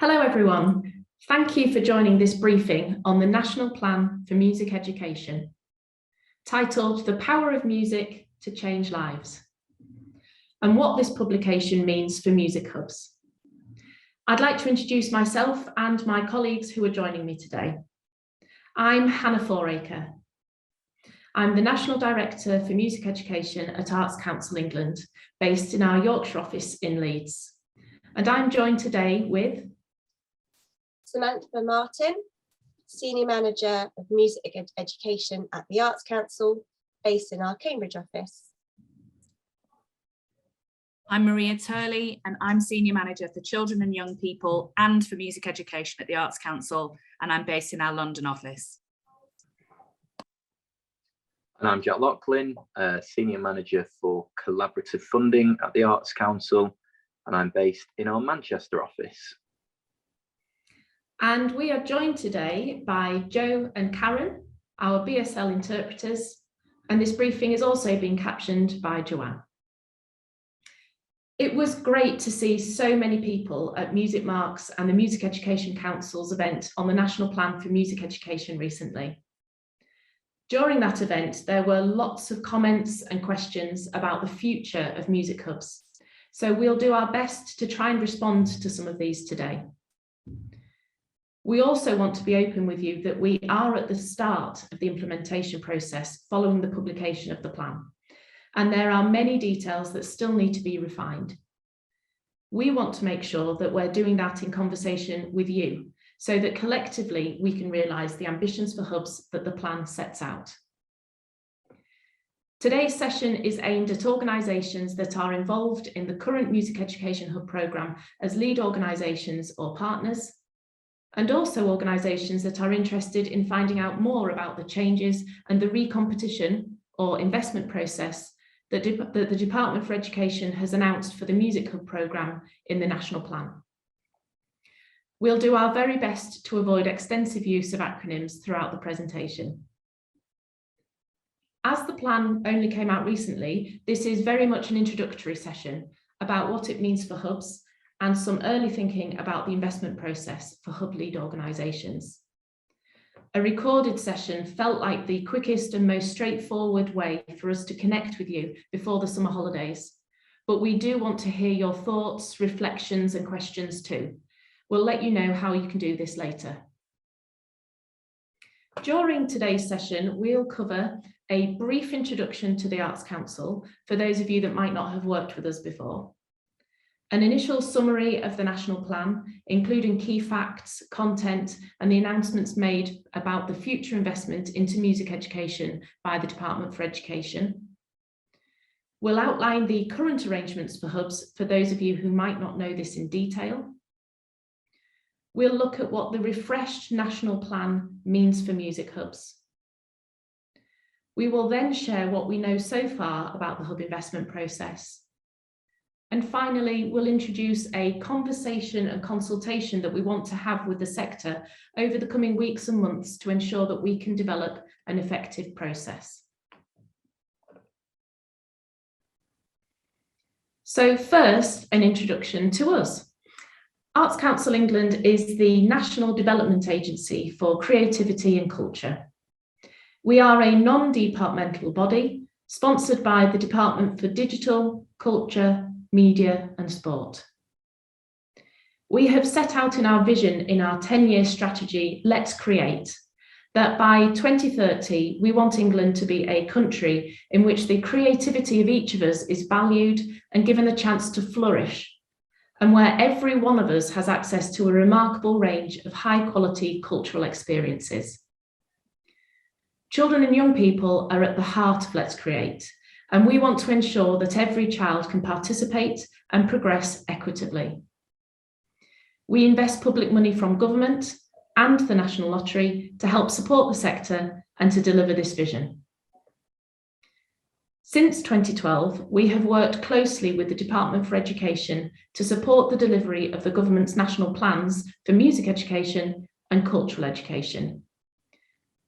Hello everyone, thank you for joining this briefing on the National Plan for Music Education, titled The Power of Music to Change Lives, and what this publication means for music hubs. I'd like to introduce myself and my colleagues who are joining me today. I'm Hannah Foraker. I'm the National Director for Music Education at Arts Council England, based in our Yorkshire office in Leeds. And I'm joined today with Samantha Martin, Senior Manager of Music Education at the Arts Council, based in our Cambridge office. I'm Maria Turley, and I'm Senior Manager for Children and Young People and for Music Education at the Arts Council, and I'm based in our London office. And I'm Jack Loughlin, Senior Manager for Collaborative Funding at the Arts Council, and I'm based in our Manchester office. And we are joined today by Joe and Karen, our BSL interpreters, and this briefing is also being captioned by Joanne. It was great to see so many people at Music Marks and the Music Education Council's event on the National Plan for Music Education recently. During that event, there were lots of comments and questions about the future of music hubs. So we'll do our best to try and respond to some of these today. We also want to be open with you that we are at the start of the implementation process following the publication of the plan, and there are many details that still need to be refined. We want to make sure that we're doing that in conversation with you, so that collectively we can realise the ambitions for hubs that the plan sets out. Today's session is aimed at organisations that are involved in the current Music Education Hub programme as lead organisations or partners, and also organisations that are interested in finding out more about the changes and the recompetition or investment process that the Department for Education has announced for the Music Hub programme in the National Plan. We'll do our very best to avoid extensive use of acronyms throughout the presentation. As the plan only came out recently, this is very much an introductory session about what it means for hubs and some early thinking about the investment process for hub lead organisations. A recorded session felt like the quickest and most straightforward way for us to connect with you before the summer holidays, but we do want to hear your thoughts, reflections and questions too. We'll let you know how you can do this later. During today's session, we'll cover a brief introduction to the Arts Council for those of you that might not have worked with us before. An initial summary of the National Plan, including key facts, content, and the announcements made about the future investment into music education by the Department for Education. We'll outline the current arrangements for hubs for those of you who might not know this in detail. We'll look at what the refreshed National Plan means for music hubs. We will then share what we know so far about the hub investment process. And finally, we'll introduce a conversation and consultation that we want to have with the sector over the coming weeks and months to ensure that we can develop an effective process. So first, an introduction to us. Arts Council England is the national development agency for creativity and culture. We are a non-departmental body sponsored by the Department for Digital, Culture, Media and Sport. We have set out in our vision in our 10-year strategy, Let's Create, that by 2030, we want England to be a country in which the creativity of each of us is valued and given the chance to flourish, and where every one of us has access to a remarkable range of high-quality cultural experiences. Children and young people are at the heart of Let's Create, and we want to ensure that every child can participate and progress equitably. We invest public money from government and the National Lottery to help support the sector and to deliver this vision. Since 2012, we have worked closely with the Department for Education to support the delivery of the government's national plans for music education and cultural education.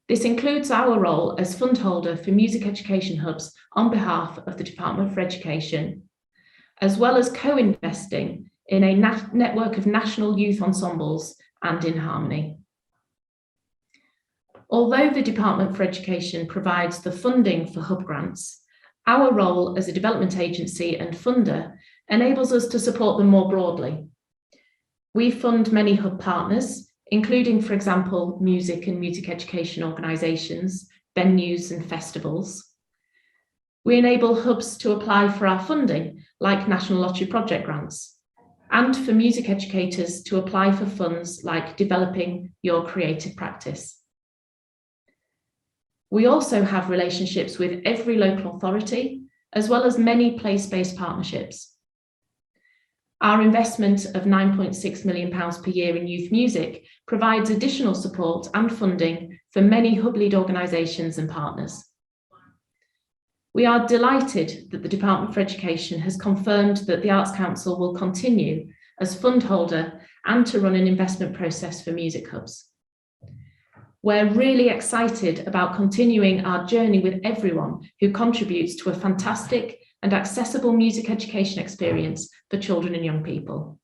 This includes our role as fund holder for music education hubs on behalf of the Department for Education, as well as co-investing in a network of national youth ensembles and in harmony. Although the Department for Education provides the funding for hub grants, our role as a development agency and funder enables us to support them more broadly. We fund many hub partners, including, for example, music and music education organisations, venues and festivals. We enable hubs to apply for our funding, like National Lottery project grants, and for music educators to apply for funds like Developing Your Creative Practice. We also have relationships with every local authority, as well as many place-based partnerships. Our investment of £9.6 million per year in youth music provides additional support and funding for many hub lead organisations and partners. We are delighted that the Department for Education has confirmed that the Arts Council will continue as fund holder and to run an investment process for music hubs. We're really excited about continuing our journey with everyone who contributes to a fantastic and accessible music education experience for children and young people.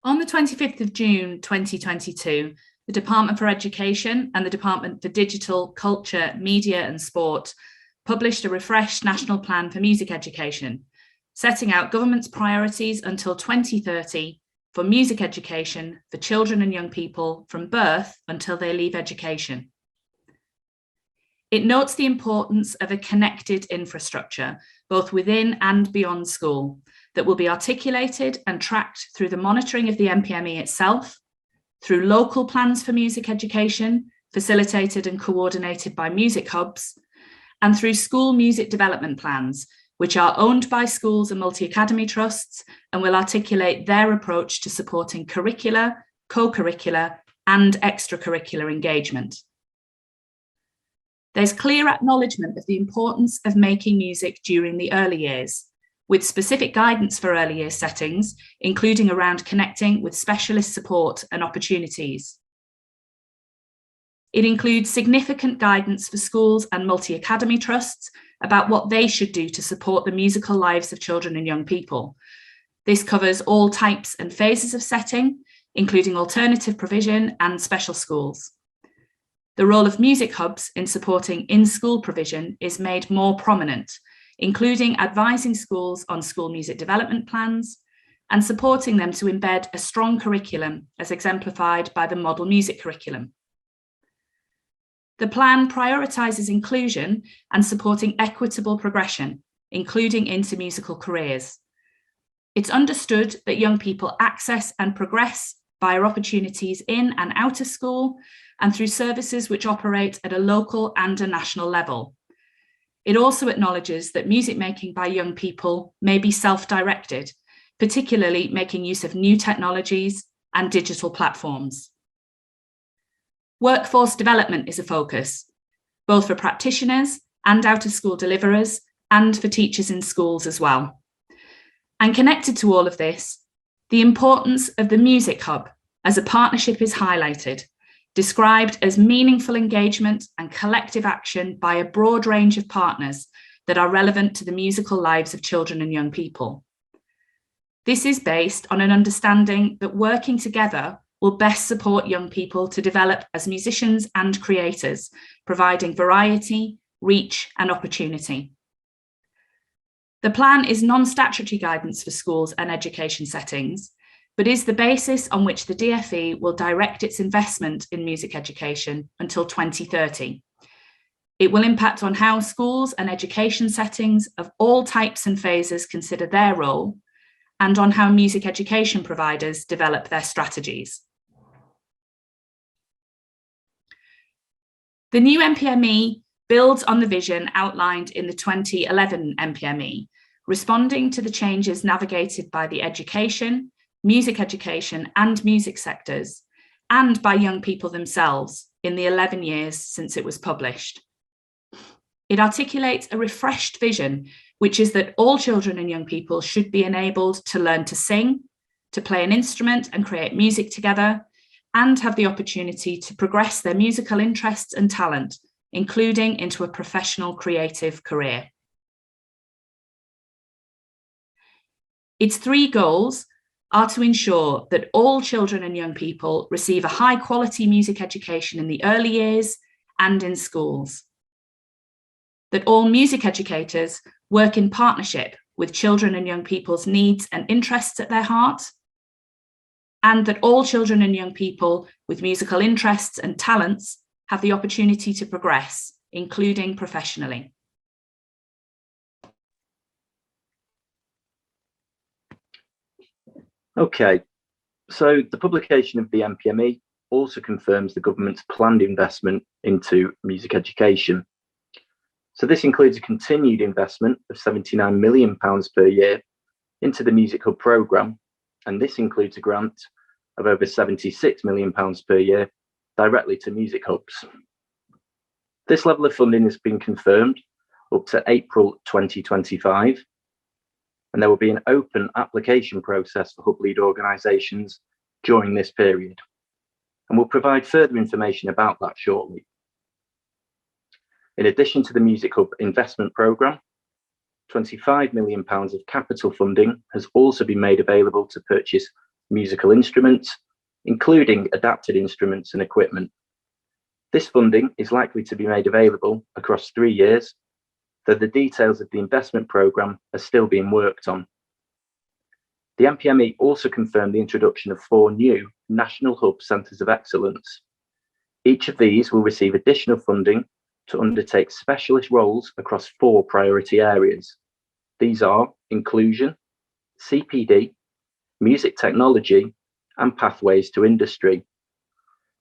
On the 25th of June 2022, the Department for Education and the Department for Digital, Culture, Media and Sport published a refreshed national plan for music education, setting out government's priorities until 2030 for music education for children and young people from birth until they leave education. It notes the importance of a connected infrastructure, both within and beyond school, that will be articulated and tracked through the monitoring of the MPME itself, through local plans for music education, facilitated and coordinated by music hubs, and through school music development plans, which are owned by schools and multi-academy trusts and will articulate their approach to supporting curricular, co-curricular, and extracurricular engagement. There's clear acknowledgement of the importance of making music during the early years, with specific guidance for early years settings, including around connecting with specialist support and opportunities. It includes significant guidance for schools and multi-academy trusts about what they should do to support the musical lives of children and young people. This covers all types and phases of setting, including alternative provision and special schools. The role of music hubs in supporting in-school provision is made more prominent, including advising schools on school music development plans and supporting them to embed a strong curriculum as exemplified by the model music curriculum. The plan prioritises inclusion and supporting equitable progression, including into musical careers. It's understood that young people access and progress via opportunities in and out of school and through services which operate at a local and a national level. It also acknowledges that music making by young people may be self-directed, particularly making use of new technologies and digital platforms. Workforce development is a focus, both for practitioners and out-of-school deliverers and for teachers in schools as well. And connected to all of this, the importance of the Music Hub as a partnership is highlighted, described as meaningful engagement and collective action by a broad range of partners that are relevant to the musical lives of children and young people. This is based on an understanding that working together will best support young people to develop as musicians and creators, providing variety, reach, and opportunity. The plan is non-statutory guidance for schools and education settings, but is the basis on which the DfE will direct its investment in music education until 2030. It will impact on how schools and education settings of all types and phases consider their role, and on how music education providers develop their strategies. The new MPME builds on the vision outlined in the 2011 MPME, responding to the changes navigated by the education, music education and music sectors, and by young people themselves in the 11 years since it was published. It articulates a refreshed vision, which is that all children and young people should be enabled to learn to sing, to play an instrument and create music together, and have the opportunity to progress their musical interests and talent, including into a professional creative career. Its 3 goals are to ensure that all children and young people receive a high quality music education in the early years and in schools, that all music educators work in partnership with children and young people's needs and interests at their heart, and that all children and young people with musical interests and talents have the opportunity to progress, including professionally. Okay, so the publication of the NPME also confirms the government's planned investment into music education. So this includes a continued investment of £79 million per year into the Music Hub programme, and this includes a grant of over £76 million per year directly to music hubs. This level of funding has been confirmed up to April 2025, and there will be an open application process for hub lead organisations during this period, and we'll provide further information about that shortly. In addition to the Music Hub investment programme, £25 million of capital funding has also been made available to purchase musical instruments, including adapted instruments and equipment. This funding is likely to be made available across 3 years, though the details of the investment programme are still being worked on. The NPME also confirmed the introduction of 4 new National Hub Centres of Excellence. Each of these will receive additional funding to undertake specialist roles across 4 priority areas. These are inclusion, CPD, music technology, and pathways to industry.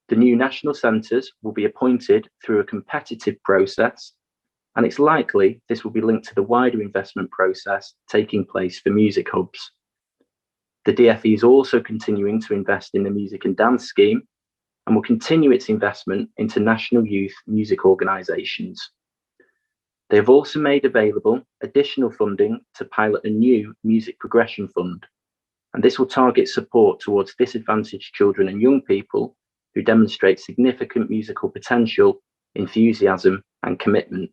The new national centres will be appointed through a competitive process, and it's likely this will be linked to the wider investment process taking place for music hubs. The DFE is also continuing to invest in the Music and Dance Scheme and will continue its investment into national youth music organisations. They have also made available additional funding to pilot a new music progression fund, and this will target support towards disadvantaged children and young people who demonstrate significant musical potential, enthusiasm, and commitment.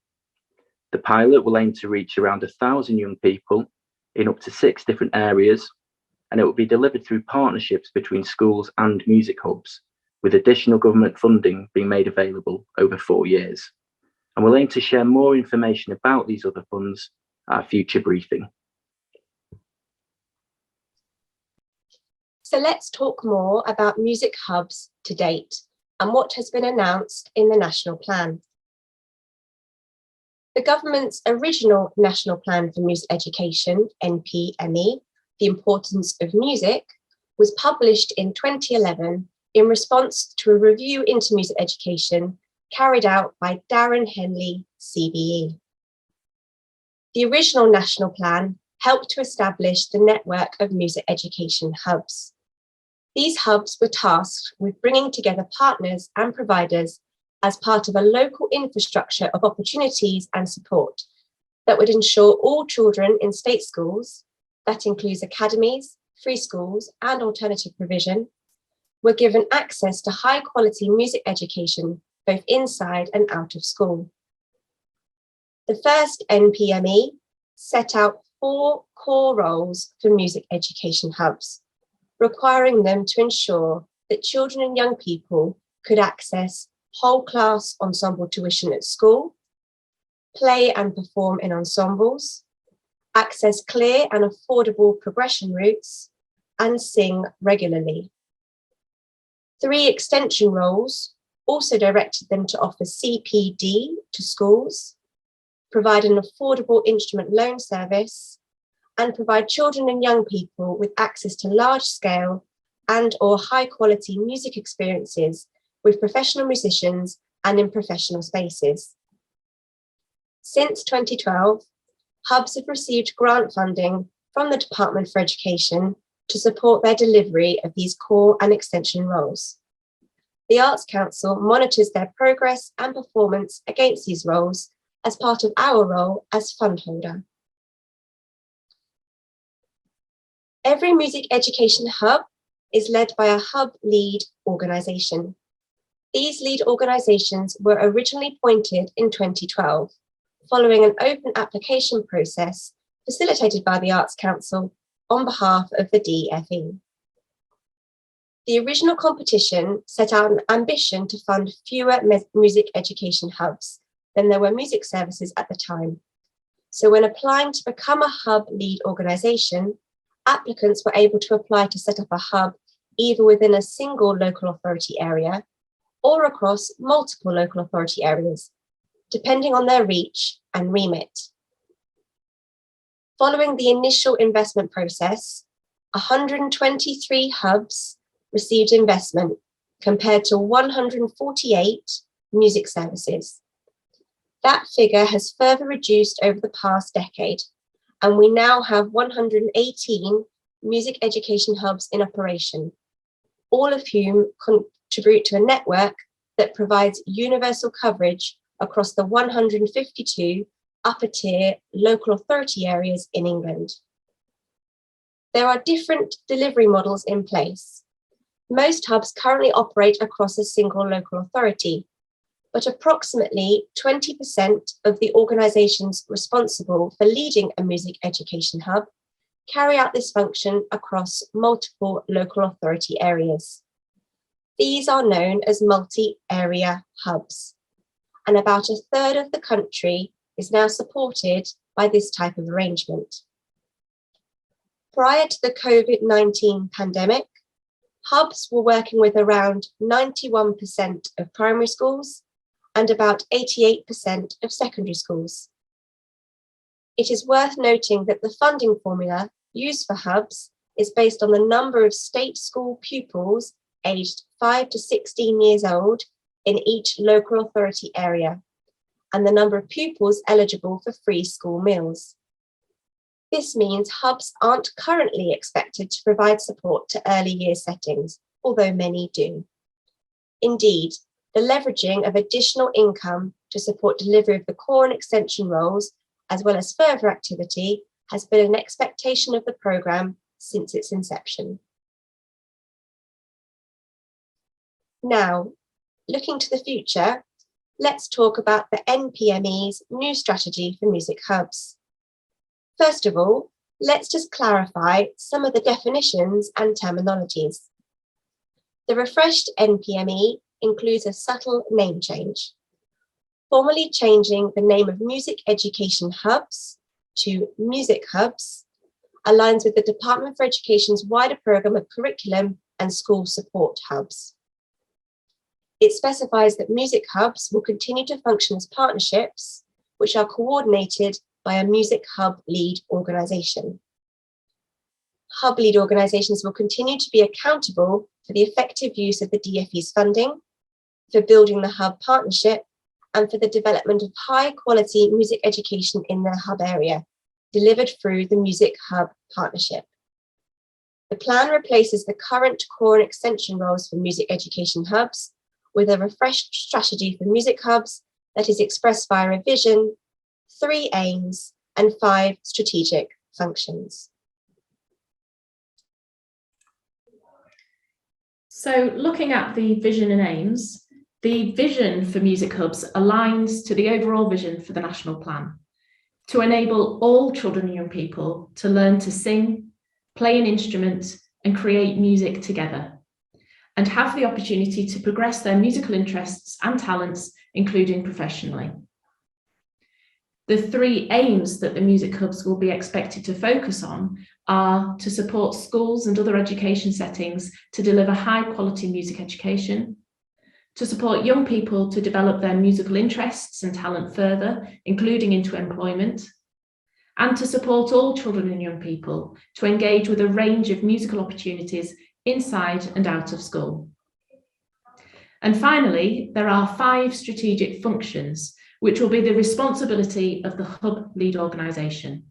The pilot will aim to reach around 1,000 young people in up to 6 different areas, and it will be delivered through partnerships between schools and music hubs, with additional government funding being made available over 4 years. And we'll aim to share more information about these other funds at a future briefing. So let's talk more about music hubs to date and what has been announced in the National Plan. The government's original National Plan for Music Education, NPME, The Importance of Music, was published in 2011 in response to a review into music education carried out by Darren Henley, CBE. The original National Plan helped to establish the network of music education hubs. These hubs were tasked with bringing together partners and providers as part of a local infrastructure of opportunities and support that would ensure all children in state schools, that includes academies, free schools, and alternative provision, were given access to high quality music education both inside and out of school. The first NPME set out 4 core roles for music education hubs, requiring them to ensure that children and young people could access whole class ensemble tuition at school, play and perform in ensembles, access clear and affordable progression routes, and sing regularly. 3 extension roles also directed them to offer CPD to schools, provide an affordable instrument loan service, and provide children and young people with access to large-scale and or high-quality music experiences with professional musicians and in professional spaces. Since 2012, hubs have received grant funding from the Department for Education to support their delivery of these core and extension roles. The Arts Council monitors their progress and performance against these roles as part of our role as fund holder. Every music education hub is led by a hub lead organisation. These lead organisations were originally appointed in 2012, following an open application process facilitated by the Arts Council on behalf of the DFE. The original competition set out an ambition to fund fewer music education hubs than there were music services at the time. So when applying to become a hub lead organisation, applicants were able to apply to set up a hub either within a single local authority area or across multiple local authority areas, depending on their reach and remit. Following the initial investment process, 123 hubs received investment compared to 148 music services. That figure has further reduced over the past decade, and we now have 118 music education hubs in operation, all of whom contribute to a network that provides universal coverage across the 152 upper tier local authority areas in England. There are different delivery models in place. Most hubs currently operate across a single local authority, but approximately 20% of the organisations responsible for leading a music education hub carry out this function across multiple local authority areas. These are known as multi-area hubs, and about a third of the country is now supported by this type of arrangement. Prior to the COVID-19 pandemic, hubs were working with around 91% of primary schools and about 88% of secondary schools. It is worth noting that the funding formula used for hubs is based on the number of state school pupils aged 5 to 16 years old in each local authority area, and the number of pupils eligible for free school meals. This means hubs aren't currently expected to provide support to early years settings, although many do. Indeed, the leveraging of additional income to support delivery of the core and extension roles, as well as further activity, has been an expectation of the programme since its inception. Now, looking to the future, let's talk about the NPME's new strategy for music hubs. First of all, let's just clarify some of the definitions and terminologies. The refreshed NPME includes a subtle name change, formally changing the name of music education hubs to music hubs, aligns with the Department for Education's wider programme of curriculum and school support hubs. It specifies that music hubs will continue to function as partnerships, which are coordinated by a music hub lead organisation. Hub lead organisations will continue to be accountable for the effective use of the DFE's funding, for building the hub partnership, and for the development of high quality music education in their hub area, delivered through the Music Hub Partnership. The plan replaces the current core and extension roles for music education hubs with a refreshed strategy for music hubs that is expressed via a vision, 3 aims, and 5 strategic functions. So looking at the vision and aims, the vision for music hubs aligns to the overall vision for the national plan to enable all children and young people to learn to sing, play an instrument, and create music together, and have the opportunity to progress their musical interests and talents, including professionally. The 3 aims that the music hubs will be expected to focus on are to support schools and other education settings to deliver high quality music education, to support young people to develop their musical interests and talent further, including into employment, and to support all children and young people to engage with a range of musical opportunities inside and out of school. And finally, there are 5 strategic functions which will be the responsibility of the hub lead organisation.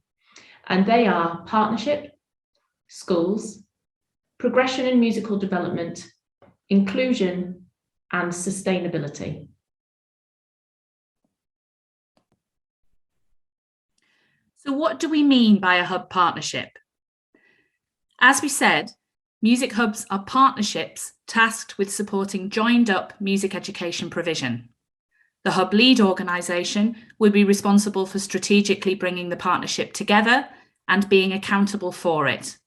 And they are partnership, schools, progression and musical development, inclusion, and sustainability. So what do we mean by a hub partnership? As we said, music hubs are partnerships tasked with supporting joined up music education provision. The hub lead organisation will be responsible for strategically bringing the partnership together and being accountable for it,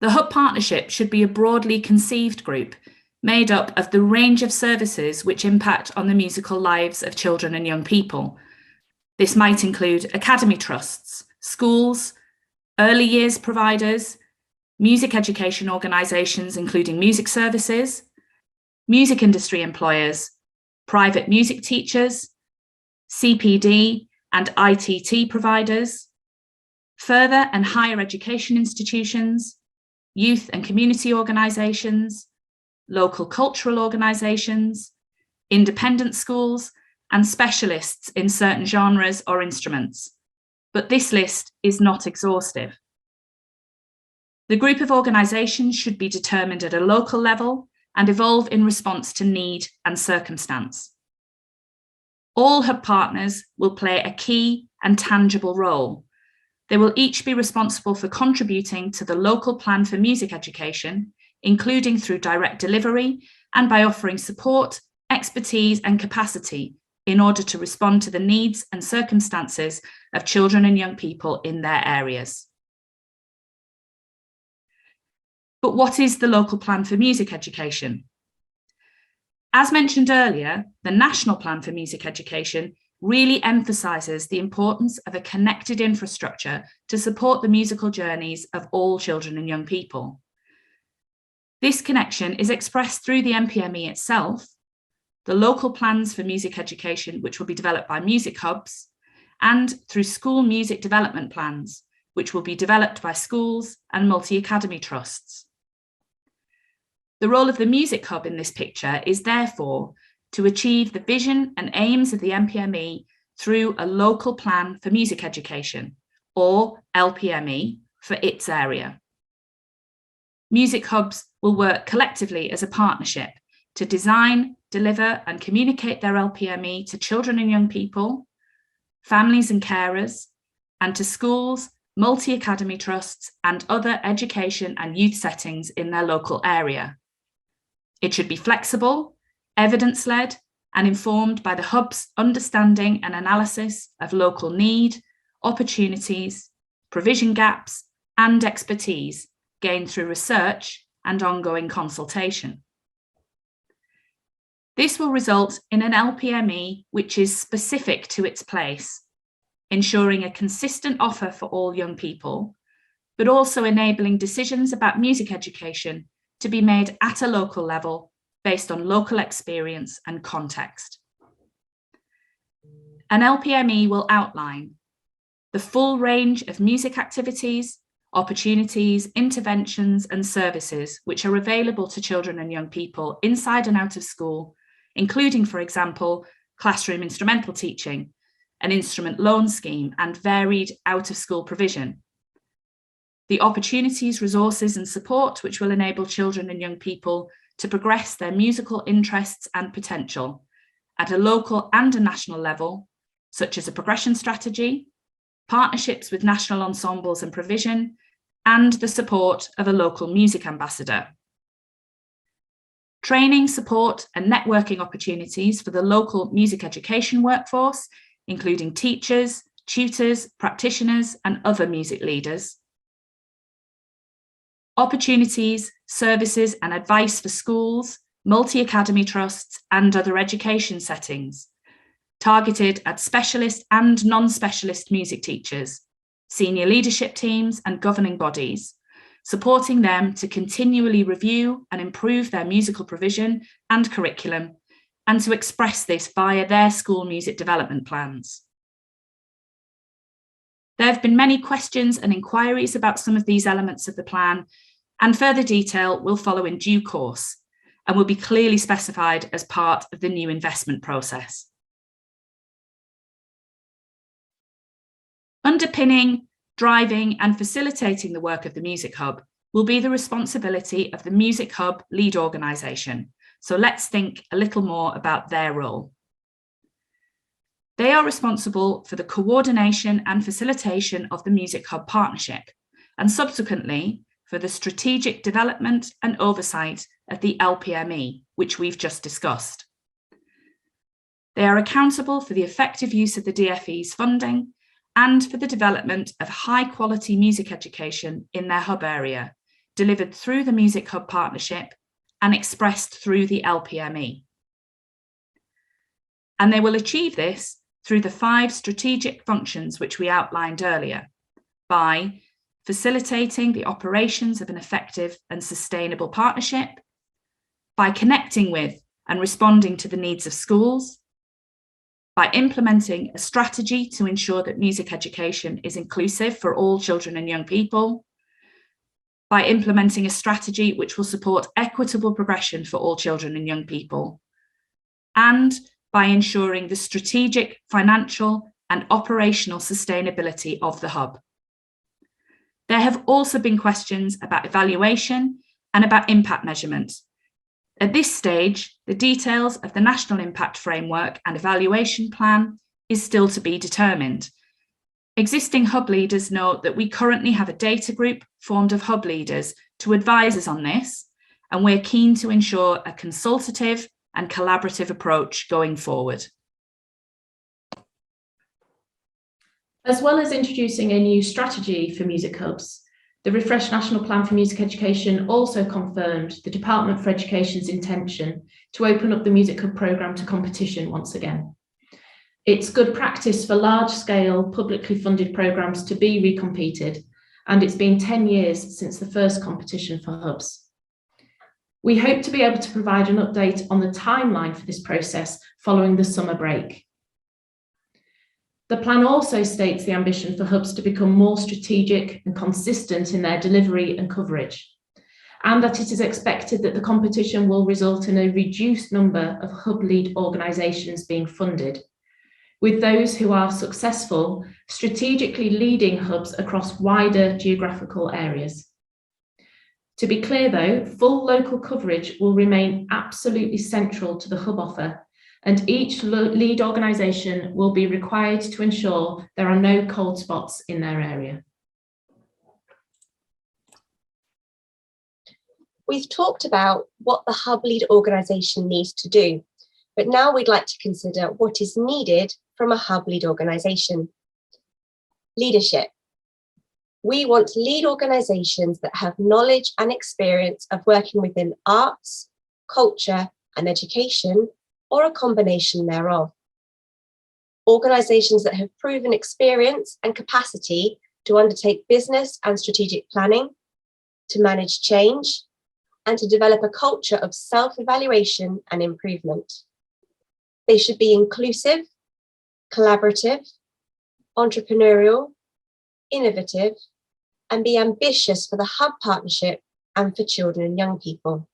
The Hub Partnership should be a broadly conceived group made up of the range of services which impact on the musical lives of children and young people. This might include academy trusts, schools, early years providers, music education organisations including music services, music industry employers, private music teachers, CPD and ITT providers, further and higher education institutions, youth and community organisations, local cultural organisations, independent schools, and specialists in certain genres or instruments. But this list is not exhaustive. The group of organisations should be determined at a local level and evolve in response to need and circumstance. All Hub partners will play a key and tangible role. They will each be responsible for contributing to the local plan for music education, including through direct delivery and by offering support, expertise and capacity in order to respond to the needs and circumstances of children and young people in their areas. But what is the local plan for music education? As mentioned earlier, the National Plan for Music Education really emphasises the importance of a connected infrastructure to support the musical journeys of all children and young people. This connection is expressed through the NPME itself, the local plans for music education, which will be developed by music hubs, and through school music development plans, which will be developed by schools and multi-academy trusts. The role of the music hub in this picture is therefore to achieve the vision and aims of the NPME through a local plan for music education, or LPME, for its area. Music hubs will work collectively as a partnership to design, deliver and communicate their LPME to children and young people, families and carers, and to schools, multi-academy trusts and other education and youth settings in their local area. It should be flexible, evidence-led and informed by the hub's understanding and analysis of local need, opportunities, provision gaps and expertise gained through research and ongoing consultation. This will result in an LPME which is specific to its place, ensuring a consistent offer for all young people, but also enabling decisions about music education to be made at a local level based on local experience and context. An LPME will outline the full range of music activities, opportunities, interventions and services which are available to children and young people inside and out of school, including, for example, classroom instrumental teaching, an instrument loan scheme and varied out-of-school provision. The opportunities, resources and support which will enable children and young people to progress their musical interests and potential at a local and a national level, such as a progression strategy, partnerships with national ensembles and provision, and the support of a local music ambassador. Training, support and networking opportunities for the local music education workforce, including teachers, tutors, practitioners and other music leaders. Opportunities, services and advice for schools, multi-academy trusts and other education settings, targeted at specialist and non-specialist music teachers, senior leadership teams and governing bodies, supporting them to continually review and improve their musical provision and curriculum, and to express this via their school music development plans. There have been many questions and inquiries about some of these elements of the plan, and further detail will follow in due course and will be clearly specified as part of the new investment process. Underpinning, driving and facilitating the work of the Music Hub will be the responsibility of the Music Hub lead organisation. So let's think a little more about their role. They are responsible for the coordination and facilitation of the Music Hub partnership, and subsequently for the strategic development and oversight of the LPME, which we've just discussed. They are accountable for the effective use of the DFE's funding and for the development of high quality music education in their hub area, delivered through the Music Hub partnership and expressed through the LPME. And they will achieve this through the 5 strategic functions which we outlined earlier, by facilitating the operations of an effective and sustainable partnership, by connecting with and responding to the needs of schools, by implementing a strategy to ensure that music education is inclusive for all children and young people, by implementing a strategy which will support equitable progression for all children and young people, and by ensuring the strategic, financial, and operational sustainability of the hub. There have also been questions about evaluation and about impact measurement. At this stage, the details of the National Impact Framework and Evaluation Plan is still to be determined. Existing hub leaders note that we currently have a data group formed of hub leaders to advise us on this, and we're keen to ensure a consultative and collaborative approach going forward. As well as introducing a new strategy for music hubs, the refreshed National Plan for Music Education also confirmed the Department for Education's intention to open up the Music Hub programme to competition once again. It's good practice for large-scale publicly funded programmes to be recompeted, and it's been 10 years since the first competition for hubs. We hope to be able to provide an update on the timeline for this process following the summer break. The plan also states the ambition for hubs to become more strategic and consistent in their delivery and coverage, and that it is expected that the competition will result in a reduced number of hub lead organisations being funded, with those who are successful strategically leading hubs across wider geographical areas. To be clear though, full local coverage will remain absolutely central to the hub offer, and each lead organisation will be required to ensure there are no cold spots in their area. We've talked about what the hub lead organisation needs to do, but now we'd like to consider what is needed from a hub lead organisation. Leadership. We want lead organisations that have knowledge and experience of working within arts, culture and education, or a combination thereof. Organisations that have proven experience and capacity to undertake business and strategic planning, to manage change, and to develop a culture of self-evaluation and improvement. They should be inclusive, collaborative, entrepreneurial, innovative, and be ambitious for the hub partnership and for children and young people.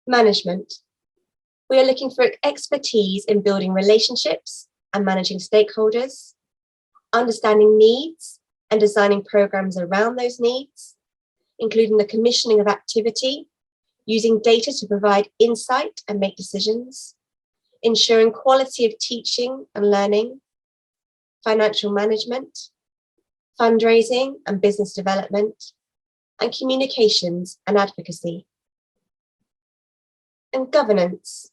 Management. We are looking for expertise in building relationships and managing stakeholders, understanding needs and designing programs around those needs, including the commissioning of activity, using data to provide insight and make decisions, ensuring quality of teaching and learning, financial management, fundraising and business development, and communications and advocacy. And governance.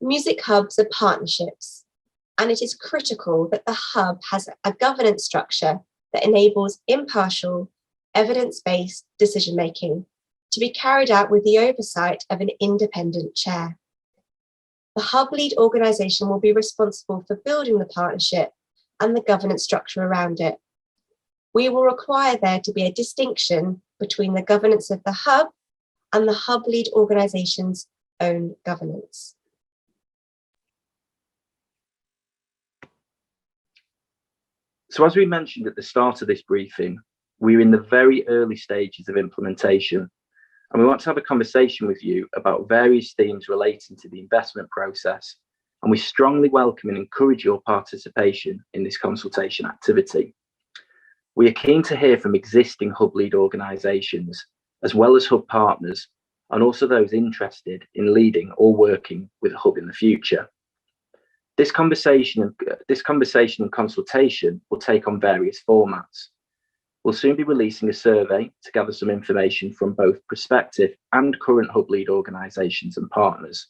Music hubs are partnerships, and it is critical that the hub has a governance structure that enables impartial, evidence-based decision-making to be carried out with the oversight of an independent chair. The hub lead organisation will be responsible for building the partnership and the governance structure around it. We will require there to be a distinction between the governance of the hub and the hub lead organisation's own governance. So as we mentioned at the start of this briefing, we're in the very early stages of implementation, and we want to have a conversation with you about various themes relating to the investment process, and we strongly welcome and encourage your participation in this consultation activity. We are keen to hear from existing hub lead organisations, as well as hub partners, and also those interested in leading or working with a hub in the future. This conversation and consultation will take on various formats. We'll soon be releasing a survey to gather some information from both prospective and current hub lead organisations and partners.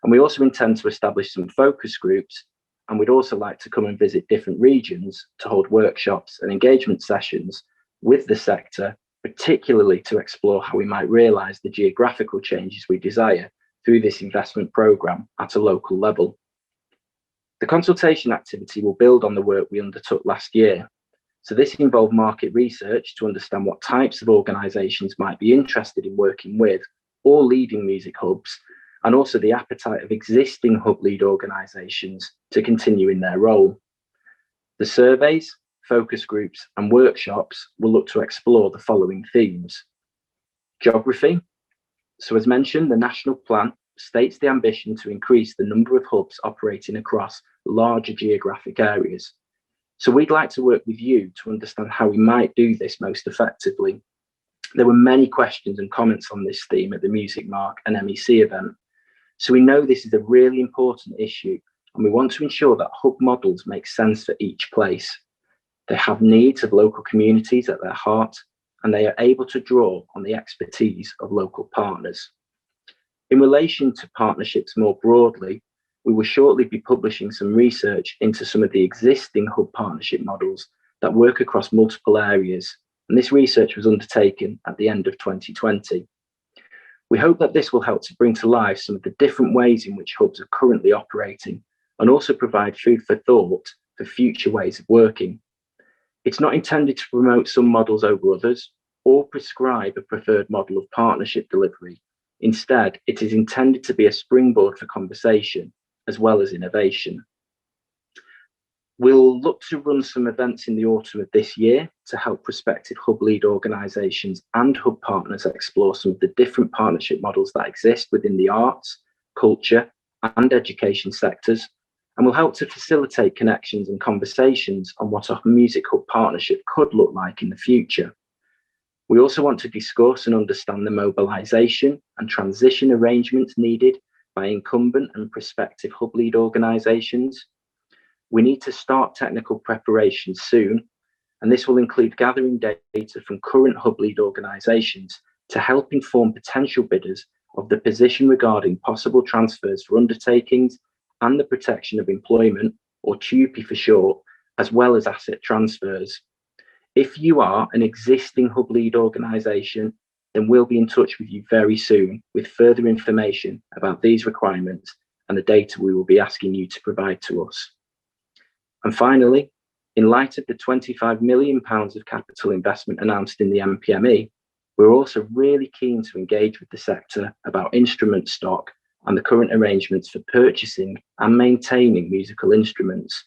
And we also intend to establish some focus groups, and we'd also like to come and visit different regions to hold workshops and engagement sessions with the sector particularly to explore how we might realise the geographical changes we desire through this investment programme at a local level. The consultation activity will build on the work we undertook last year. So this involved market research to understand what types of organisations might be interested in working with or leading music hubs, and also the appetite of existing hub lead organisations to continue in their role. The surveys, focus groups and workshops will look to explore the following themes. Geography. So as mentioned, the national plan states the ambition to increase the number of hubs operating across larger geographic areas. So we'd like to work with you to understand how we might do this most effectively. There were many questions and comments on this theme at the Music Mark and MEC event. So we know this is a really important issue, and we want to ensure that hub models make sense for each place. They have needs of local communities at their heart, and they are able to draw on the expertise of local partners. In relation to partnerships more broadly, we will shortly be publishing some research into some of the existing hub partnership models that work across multiple areas, and this research was undertaken at the end of 2020. We hope that this will help to bring to life some of the different ways in which hubs are currently operating, and also provide food for thought for future ways of working. It's not intended to promote some models over others or prescribe a preferred model of partnership delivery. Instead, it is intended to be a springboard for conversation as well as innovation. We'll look to run some events in the autumn of this year to help prospective hub lead organisations and hub partners explore some of the different partnership models that exist within the arts, culture and education sectors, and will help to facilitate connections and conversations on what a music hub partnership could look like in the future. We also want to discuss and understand the mobilisation and transition arrangements needed by incumbent and prospective hub lead organisations. We need to start technical preparation soon, and this will include gathering data from current hub lead organisations to help inform potential bidders of the position regarding possible transfers for undertakings and the protection of employment, or TUPE for short, as well as asset transfers. If you are an existing hub lead organisation, then we'll be in touch with you very soon with further information about these requirements and the data we will be asking you to provide to us. And finally, in light of the £25 million of capital investment announced in the MPME, we're also really keen to engage with the sector about instrument stock and the current arrangements for purchasing and maintaining musical instruments.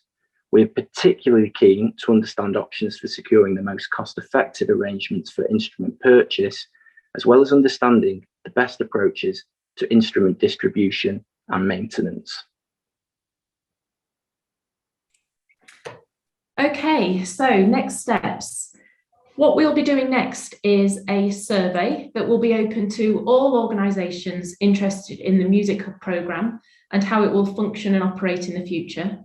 We're particularly keen to understand options for securing the most cost-effective arrangements for instrument purchase, as well as understanding the best approaches to instrument distribution and maintenance. Okay, so next steps. What we'll be doing next is a survey that will be open to all organisations interested in the Music Hub programme and how it will function and operate in the future.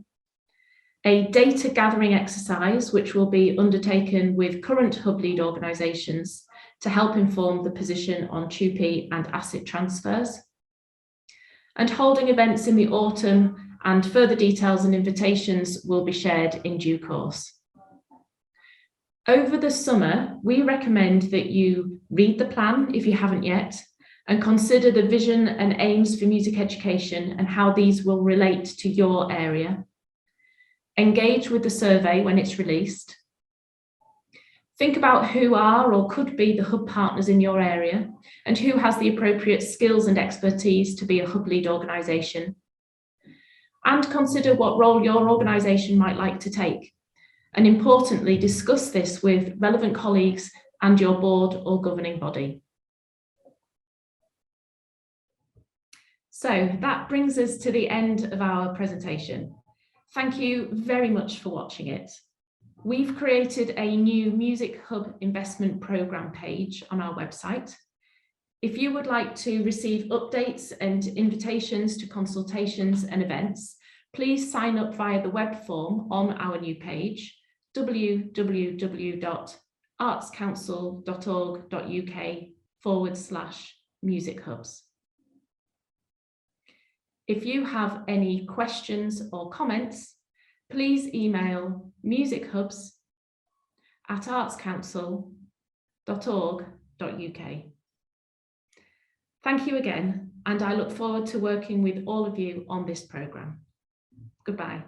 A data gathering exercise, which will be undertaken with current hub lead organisations to help inform the position on TUPE and asset transfers. And holding events in the autumn, and further details and invitations will be shared in due course. Over the summer, we recommend that you read the plan if you haven't yet, and consider the vision and aims for music education and how these will relate to your area. Engage with the survey when it's released. Think about who are or could be the hub partners in your area and who has the appropriate skills and expertise to be a hub lead organisation. And consider what role your organisation might like to take. And importantly, discuss this with relevant colleagues and your board or governing body. So that brings us to the end of our presentation. Thank you very much for watching it. We've created a new Music Hub investment programme page on our website. If you would like to receive updates and invitations to consultations and events, please sign up via the web form on our new page, www.artscouncil.org.uk/music hubs. If you have any questions or comments, please email musichubs@artscouncil.org.uk. Thank you again, and I look forward to working with all of you on this programme. Goodbye.